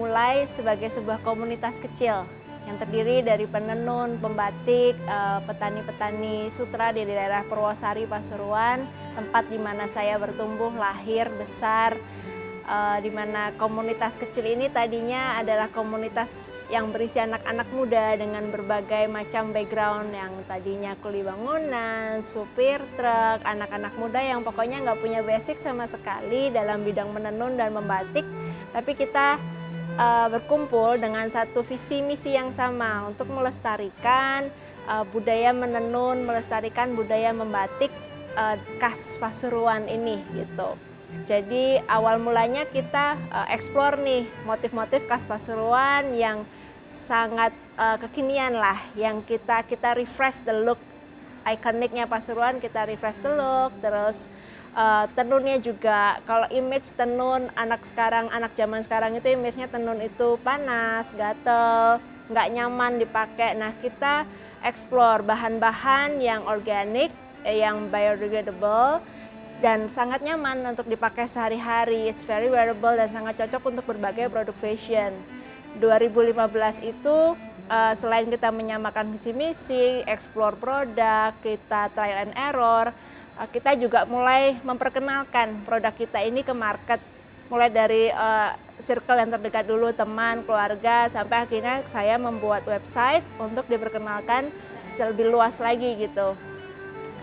dimulai sebagai sebuah komunitas kecil yang terdiri dari penenun, pembatik, petani-petani sutra di daerah Purwosari, Pasuruan, tempat di mana saya bertumbuh, lahir, besar, di mana komunitas kecil ini tadinya adalah komunitas yang berisi anak-anak muda dengan berbagai macam background, yang tadinya kuli bangunan, supir truk, anak-anak muda yang pokoknya nggak punya basic sama sekali dalam bidang menenun dan membatik, tapi kita berkumpul dengan satu visi misi yang sama untuk melestarikan budaya menenun, melestarikan budaya membatik khas Pasuruan ini gitu. Jadi awal mulanya kita explore nih motif-motif khas Pasuruan yang sangat kekinian lah, yang kita refresh the look ikoniknya Pasuruan, kita refresh the look, terus tenunnya juga. Kalau image tenun anak zaman sekarang itu image-nya tenun itu panas, gatel, nggak nyaman dipakai. Nah, kita explore bahan-bahan yang organik, yang biodegradable dan sangat nyaman untuk dipakai sehari-hari. It's very wearable dan sangat cocok untuk berbagai produk fashion. 2015 itu selain kita menyamakan visi misi, explore produk, kita trial and error, kita juga mulai memperkenalkan produk kita ini ke market, mulai dari circle yang terdekat dulu, teman, keluarga, sampai akhirnya saya membuat website untuk diperkenalkan lebih luas lagi gitu.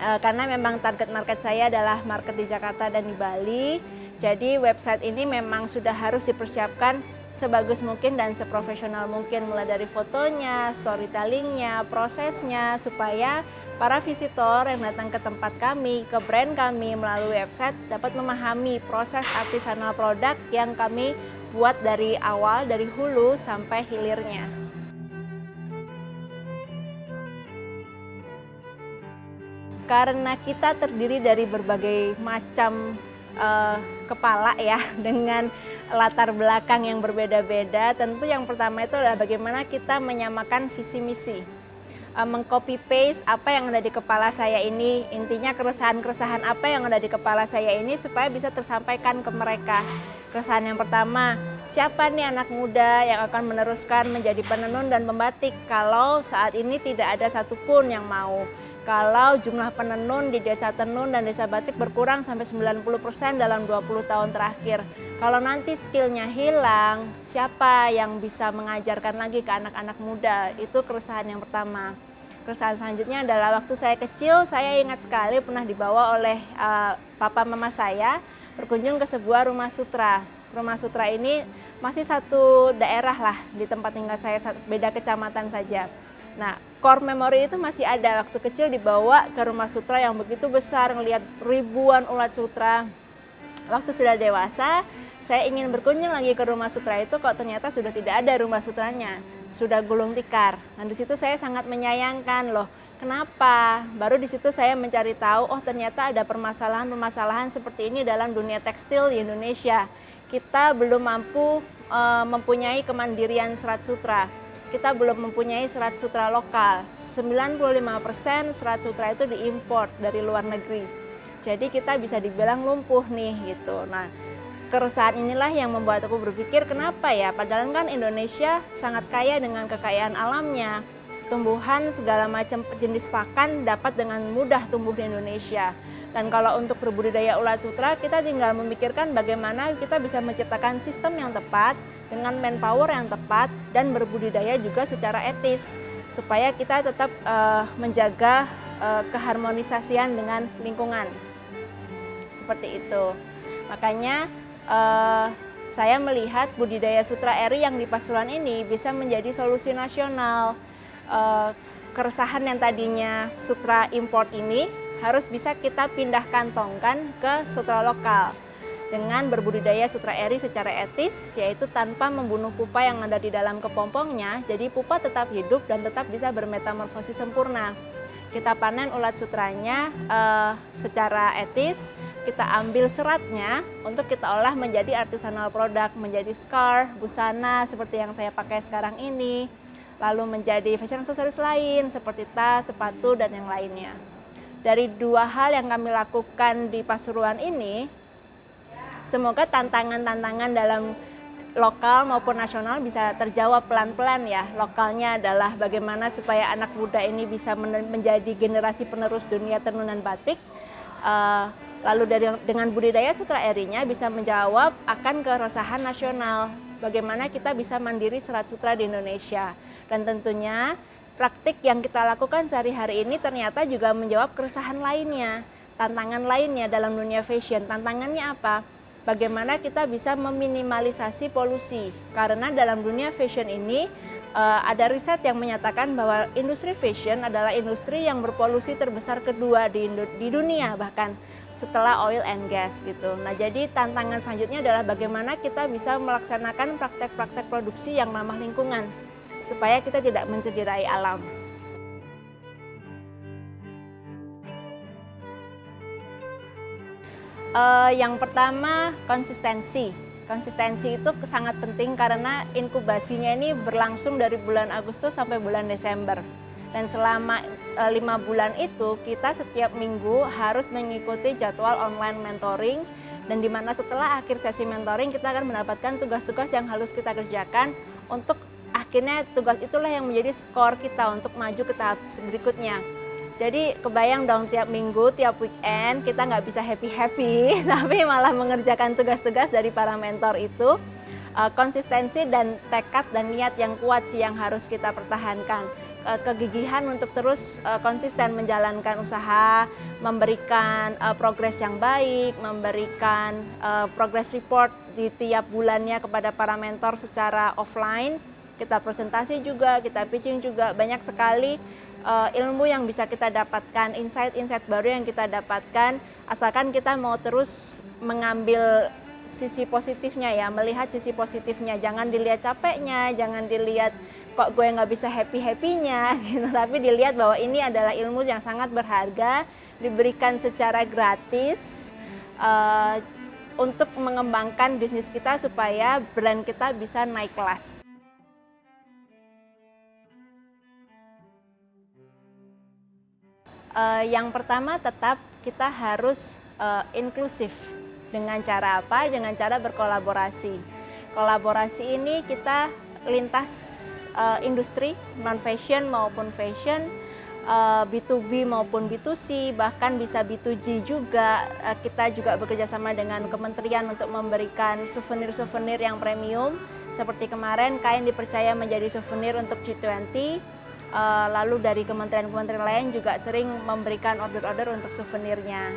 Karena memang target market saya adalah market di Jakarta dan di Bali, jadi website ini memang sudah harus dipersiapkan sebagus mungkin dan seprofesional mungkin, mulai dari fotonya, storytellingnya, prosesnya, supaya para visitor yang datang ke tempat kami, ke brand kami melalui website dapat memahami proses artisanal produk yang kami buat dari awal, dari hulu sampai hilirnya. Karena kita terdiri dari berbagai macam kepala ya, dengan latar belakang yang berbeda-beda, tentu yang pertama itu adalah bagaimana kita menyamakan visi misi, mengcopy paste apa yang ada di kepala saya ini, intinya keresahan-keresahan apa yang ada di kepala saya ini supaya bisa tersampaikan ke mereka. Keresahan yang pertama, siapa nih anak muda yang akan meneruskan menjadi penenun dan pembatik kalau saat ini tidak ada satupun yang mau? Kalau jumlah penenun di desa tenun dan desa batik berkurang sampai 90% dalam 20 tahun terakhir. Kalau nanti skillnya hilang, siapa yang bisa mengajarkan lagi ke anak-anak muda? Itu keresahan yang pertama. Keresahan selanjutnya adalah waktu saya kecil, saya ingat sekali pernah dibawa oleh papa mama saya berkunjung ke sebuah rumah sutra. Rumah sutra ini masih satu daerah lah di tempat tinggal saya, beda kecamatan saja. Nah, core memory itu masih ada. Waktu kecil dibawa ke rumah sutra yang begitu besar, ngelihat ribuan ulat sutra. Waktu sudah dewasa, saya ingin berkunjung lagi ke rumah sutra itu, kok ternyata sudah tidak ada rumah sutranya, sudah gulung tikar. Nah, di situ saya sangat menyayangkan loh. Kenapa? Baru di situ saya mencari tahu, oh ternyata ada permasalahan-permasalahan seperti ini dalam dunia tekstil di Indonesia. Kita belum mampu mempunyai kemandirian serat sutra. Kita belum mempunyai serat sutra lokal. 95% serat sutra itu diimpor dari luar negeri. Jadi kita bisa dibilang lumpuh nih gitu. Nah, keresahan inilah yang membuat aku berpikir, kenapa ya? Padahal kan Indonesia sangat kaya dengan kekayaan alamnya. Tumbuhan segala macam jenis pakan dapat dengan mudah tumbuh di Indonesia. Dan kalau untuk berbudidaya ulat sutra, kita tinggal memikirkan bagaimana kita bisa menciptakan sistem yang tepat dengan manpower yang tepat dan berbudidaya juga secara etis, supaya kita tetap menjaga keharmonisasian dengan lingkungan. Seperti itu. Makanya saya melihat budidaya sutra eri yang di Pasuruan ini bisa menjadi solusi nasional. Keresahan yang tadinya sutra import ini harus bisa kita pindah kantongkan ke sutra lokal dengan berbudidaya sutra eri secara etis, yaitu tanpa membunuh pupa yang ada di dalam kepompongnya. Jadi pupa tetap hidup dan tetap bisa bermetamorfosis sempurna. Kita panen ulat sutranya secara etis, kita ambil seratnya untuk kita olah menjadi artisanal produk, menjadi scarf, busana seperti yang saya pakai sekarang ini, lalu menjadi fashion aksesoris lain seperti tas, sepatu, dan yang lainnya. Dari dua hal yang kami lakukan di Pasuruan ini, semoga tantangan-tantangan dalam lokal maupun nasional bisa terjawab pelan-pelan ya. Lokalnya adalah bagaimana supaya anak muda ini bisa menjadi generasi penerus dunia tenunan batik. Lalu dengan budidaya sutra erinya bisa menjawab akan keresahan nasional. Bagaimana kita bisa mandiri serat sutra di Indonesia. Dan tentunya praktik yang kita lakukan sehari-hari ini ternyata juga menjawab keresahan lainnya. Tantangan lainnya dalam dunia fashion. Tantangannya apa? Bagaimana kita bisa meminimalisasi polusi. Karena dalam dunia fashion ini ada riset yang menyatakan bahwa industri fashion adalah industri yang berpolusi terbesar kedua di dunia bahkan setelah oil and gas gitu. Nah, jadi tantangan selanjutnya adalah bagaimana kita bisa melaksanakan praktek-praktek produksi yang ramah lingkungan supaya kita tidak mencederai alam. Yang pertama, konsistensi. Konsistensi itu sangat penting karena inkubasinya ini berlangsung dari bulan Agustus sampai bulan Desember. Dan selama 5 bulan itu kita setiap minggu harus mengikuti jadwal online mentoring, dan di mana setelah akhir sesi mentoring kita akan mendapatkan tugas-tugas yang harus kita kerjakan untuk akhirnya tugas itulah yang menjadi skor kita untuk maju ke tahap berikutnya. Jadi kebayang dong tiap minggu, tiap weekend kita nggak bisa happy-happy tapi malah mengerjakan tugas-tugas dari para mentor itu. Konsistensi dan tekad dan niat yang kuat sih yang harus kita pertahankan. Kegigihan untuk terus konsisten menjalankan usaha, memberikan progres yang baik, memberikan progress report di tiap bulannya kepada para mentor secara offline. Kita presentasi juga, kita pitching juga, banyak sekali ilmu yang bisa kita dapatkan, insight-insight baru yang kita dapatkan, asalkan kita mau terus mengambil sisi positifnya ya, melihat sisi positifnya, jangan dilihat capeknya, jangan dilihat kok gue nggak bisa happy-happynya gitu, tapi dilihat bahwa ini adalah ilmu yang sangat berharga, diberikan secara gratis untuk mengembangkan bisnis kita supaya brand kita bisa naik kelas. Yang pertama tetap kita harus inklusif. Dengan cara apa? Dengan cara berkolaborasi. Kolaborasi ini kita lintas industri, non-fashion maupun fashion, B2B maupun B2C, bahkan bisa B2G juga. Kita juga bekerja sama dengan kementerian untuk memberikan souvenir-souvenir yang premium. Seperti kemarin kain dipercaya menjadi souvenir untuk G20. Lalu dari kementerian-kementerian lain juga sering memberikan order-order untuk souvenirnya.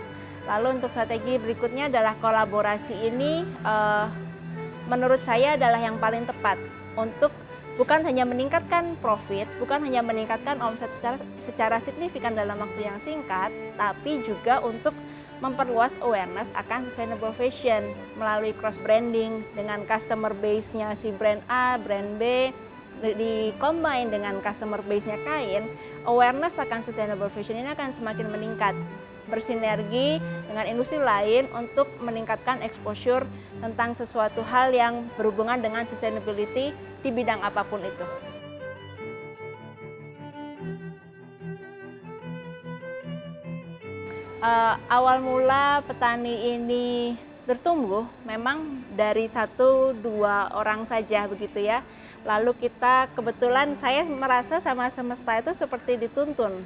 Lalu untuk strategi berikutnya adalah kolaborasi ini menurut saya adalah yang paling tepat untuk bukan hanya meningkatkan profit, bukan hanya meningkatkan omset secara signifikan dalam waktu yang singkat, tapi juga untuk memperluas awareness akan sustainable fashion melalui cross branding dengan customer base-nya si brand A, brand B, di-combine dengan customer base-nya kain, awareness akan sustainable fashion ini akan semakin meningkat, bersinergi dengan industri lain untuk meningkatkan exposure tentang sesuatu hal yang berhubungan dengan sustainability di bidang apapun itu. Awal mula petani ini bertumbuh memang dari 1-2 orang saja begitu ya. Lalu kita kebetulan saya merasa sama semesta itu seperti dituntun.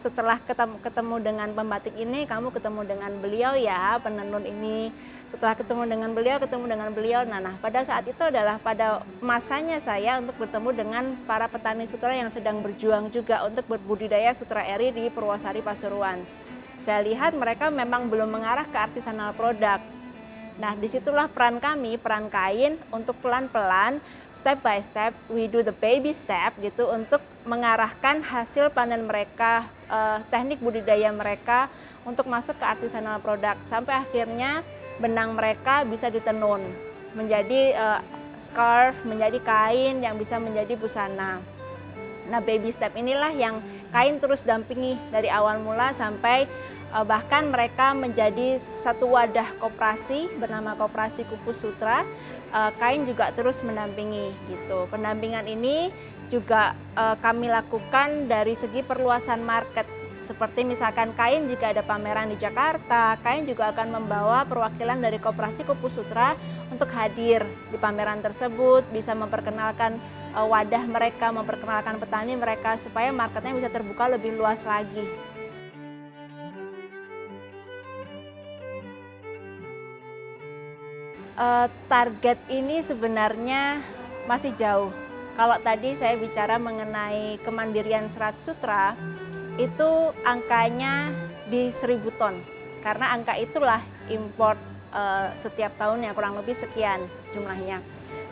Setelah ketemu dengan pembatik ini, kamu ketemu dengan beliau ya, penenun ini. Setelah ketemu dengan beliau. Nah, pada saat itu adalah pada masanya saya untuk bertemu dengan para petani sutra yang sedang berjuang juga untuk berbudidaya sutra eri di Purwosari Pasuruan. Saya lihat mereka memang belum mengarah ke artisanal produk. Nah, disitulah peran kami, peran kain untuk pelan-pelan, step by step, we do the baby step gitu untuk mengarahkan hasil panen mereka, teknik budidaya mereka untuk masuk ke artisanal produk sampai akhirnya benang mereka bisa ditenun menjadi scarf, menjadi kain yang bisa menjadi busana. Nah, baby step inilah yang kain terus dampingi dari awal mula sampai bahkan mereka menjadi satu wadah koperasi bernama Koperasi Kupu Sutra. Kain juga terus mendampingi gitu. Pendampingan ini juga kami lakukan dari segi perluasan market. Seperti misalkan Kain jika ada pameran di Jakarta, Kain juga akan membawa perwakilan dari Koperasi Kupu Sutra untuk hadir di pameran tersebut, bisa memperkenalkan wadah mereka, memperkenalkan petani mereka supaya marketnya bisa terbuka lebih luas lagi. Target ini sebenarnya masih jauh. Kalau tadi saya bicara mengenai kemandirian Serat Sutra, itu angkanya di 1.000 ton. Karena angka itulah import setiap tahunnya kurang lebih sekian jumlahnya.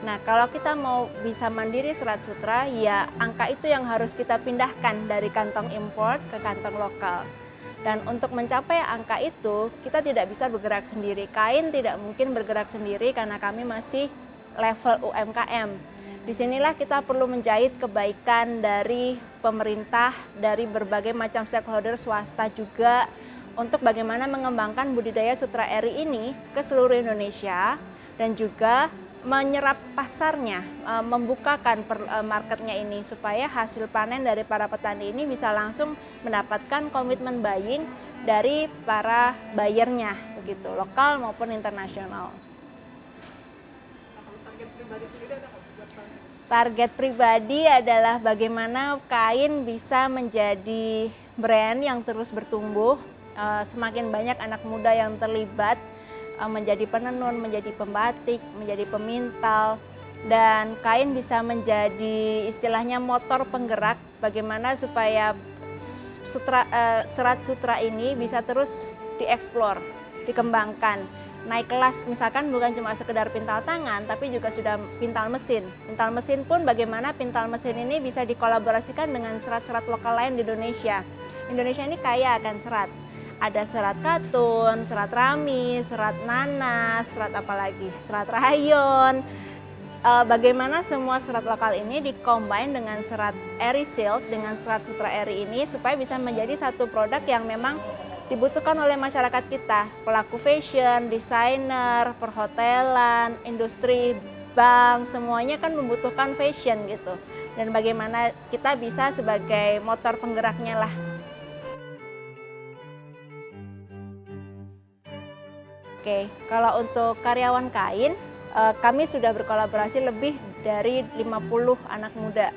Nah, kalau kita mau bisa mandiri Serat Sutra, ya angka itu yang harus kita pindahkan dari kantong import ke kantong lokal. Dan untuk mencapai angka itu, kita tidak bisa bergerak sendiri. Kain tidak mungkin bergerak sendiri karena kami masih level UMKM. Disinilah kita perlu menjahit kebaikan dari pemerintah, dari berbagai macam stakeholder swasta juga, untuk bagaimana mengembangkan budidaya sutra eri ini ke seluruh Indonesia, dan juga menyerap pasarnya, membukakan marketnya ini supaya hasil panen dari para petani ini bisa langsung mendapatkan komitmen buying dari para buyernya, begitu, lokal maupun internasional. Target pribadi adalah bagaimana Kain bisa menjadi brand yang terus bertumbuh, semakin banyak anak muda yang terlibat, menjadi penenun, menjadi pembatik, menjadi pemintal, dan Kain bisa menjadi istilahnya motor penggerak bagaimana supaya Serat Sutra ini bisa terus dieksplor, dikembangkan, naik kelas, misalkan bukan cuma sekedar pintal tangan, tapi juga sudah pintal mesin. Pintal mesin pun bagaimana pintal mesin ini bisa dikolaborasikan dengan serat-serat lokal lain di Indonesia. Indonesia ini kaya akan serat. Ada serat katun, serat rami, serat nanas, serat apalagi, serat rayon. Bagaimana semua serat lokal ini dikombin dengan serat eri silk, dengan Serat Sutra eri ini supaya bisa menjadi satu produk yang memang dibutuhkan oleh masyarakat kita. Pelaku fashion, desainer, perhotelan, industri, bank, semuanya kan membutuhkan fashion gitu. Dan bagaimana kita bisa sebagai motor penggeraknya lah. Oke, kalau untuk karyawan Kain, kami sudah berkolaborasi lebih dari 50 anak muda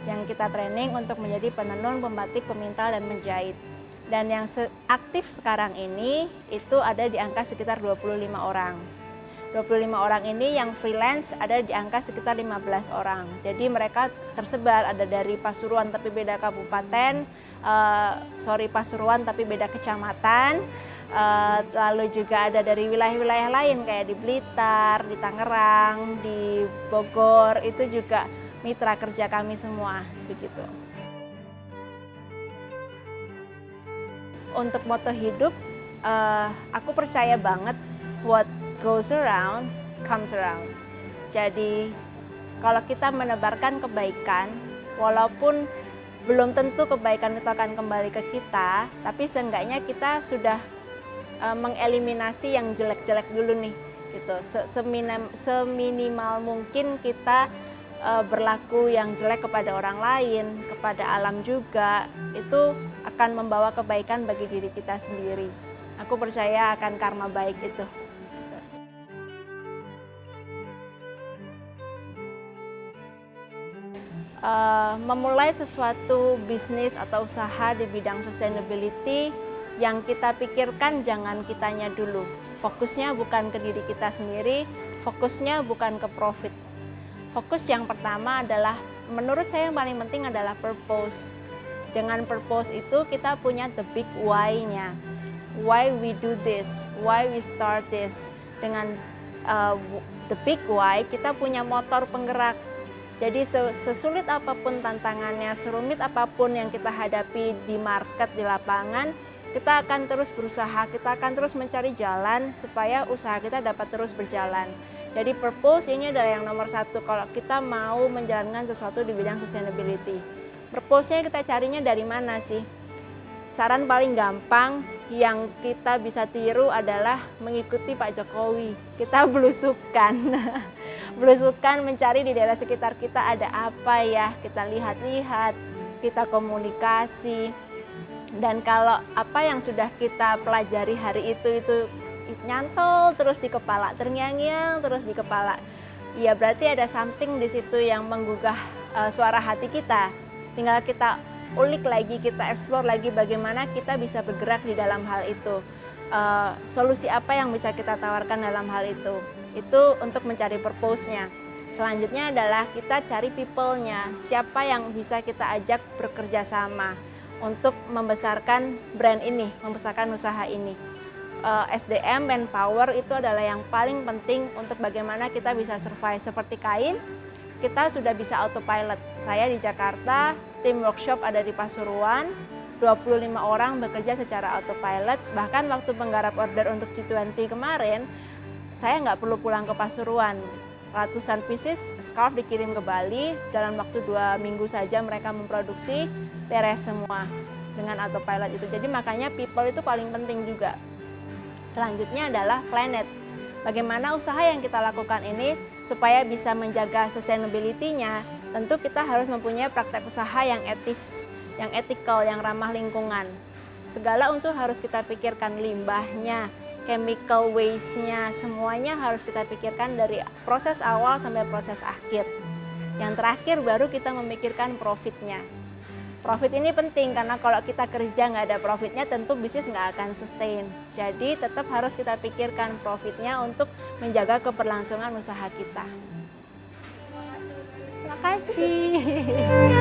yang kita training untuk menjadi penenun, pembatik, pemintal, dan menjahit. Dan yang aktif sekarang ini itu ada di angka sekitar 25 orang. 25 orang ini yang freelance ada di angka sekitar 15 orang. Jadi mereka tersebar, ada dari Pasuruan tapi beda kabupaten, Pasuruan tapi beda kecamatan, lalu juga ada dari wilayah-wilayah lain kayak di Blitar, di Tangerang, di Bogor, itu juga mitra kerja kami semua, begitu. Untuk moto hidup, aku percaya banget what goes around comes around. Jadi kalau kita menebarkan kebaikan, walaupun belum tentu kebaikan itu akan kembali ke kita, tapi seenggaknya kita sudah mengeliminasi yang jelek-jelek dulu nih, gitu. Seminimal mungkin kita berlaku yang jelek kepada orang lain, kepada alam juga, itu akan membawa kebaikan bagi diri kita sendiri. Aku percaya akan karma baik itu. Memulai sesuatu bisnis atau usaha di bidang sustainability, yang kita pikirkan jangan kitanya dulu. Fokusnya bukan ke diri kita sendiri, fokusnya bukan ke profit. Fokus yang pertama adalah, menurut saya yang paling penting adalah purpose. Dengan purpose itu kita punya the big why-nya. Why we do this, why we start this. Dengan the big why, kita punya motor penggerak. Jadi sesulit apapun tantangannya, serumit apapun yang kita hadapi di market, di lapangan, kita akan terus berusaha, kita akan terus mencari jalan supaya usaha kita dapat terus berjalan. Jadi purpose ini adalah yang nomor satu kalau kita mau menjalankan sesuatu di bidang sustainability. Purpose-nya kita carinya dari mana sih? Saran paling gampang yang kita bisa tiru adalah mengikuti Pak Jokowi. Kita belusukan. Belusukan mencari di daerah sekitar kita ada apa ya, kita lihat-lihat, kita komunikasi. Dan kalau apa yang sudah kita pelajari hari itu nyantol terus di kepala, terngiang-ngiang terus di kepala, ya berarti ada something di situ yang menggugah suara hati kita. Tinggal kita ulik lagi, kita explore lagi bagaimana kita bisa bergerak di dalam hal itu. Solusi apa yang bisa kita tawarkan dalam hal itu untuk mencari purpose-nya. Selanjutnya adalah kita cari people-nya, siapa yang bisa kita ajak bekerja sama untuk membesarkan brand ini, membesarkan usaha ini. SDM, manpower itu adalah yang paling penting untuk bagaimana kita bisa survive. Seperti kain, kita sudah bisa autopilot. Saya di Jakarta, tim workshop ada di Pasuruan, 25 orang bekerja secara autopilot. Bahkan waktu menggarap order untuk G20 kemarin, saya nggak perlu pulang ke Pasuruan. Ratusan pieces scarf dikirim ke Bali, dalam waktu 2 minggu saja mereka memproduksi, beres semua dengan autopilot itu. Jadi makanya people itu paling penting juga. Selanjutnya adalah planet. Bagaimana usaha yang kita lakukan ini supaya bisa menjaga sustainability-nya, tentu kita harus mempunyai praktek usaha yang etis, yang ethical, yang ramah lingkungan. Segala unsur harus kita pikirkan, limbahnya, chemical waste-nya, semuanya harus kita pikirkan dari proses awal sampai proses akhir. Yang terakhir baru kita memikirkan profitnya. Profit ini penting karena kalau kita kerja nggak ada profitnya tentu bisnis nggak akan sustain. Jadi tetap harus kita pikirkan profitnya untuk menjaga keberlangsungan usaha kita. Terima kasih.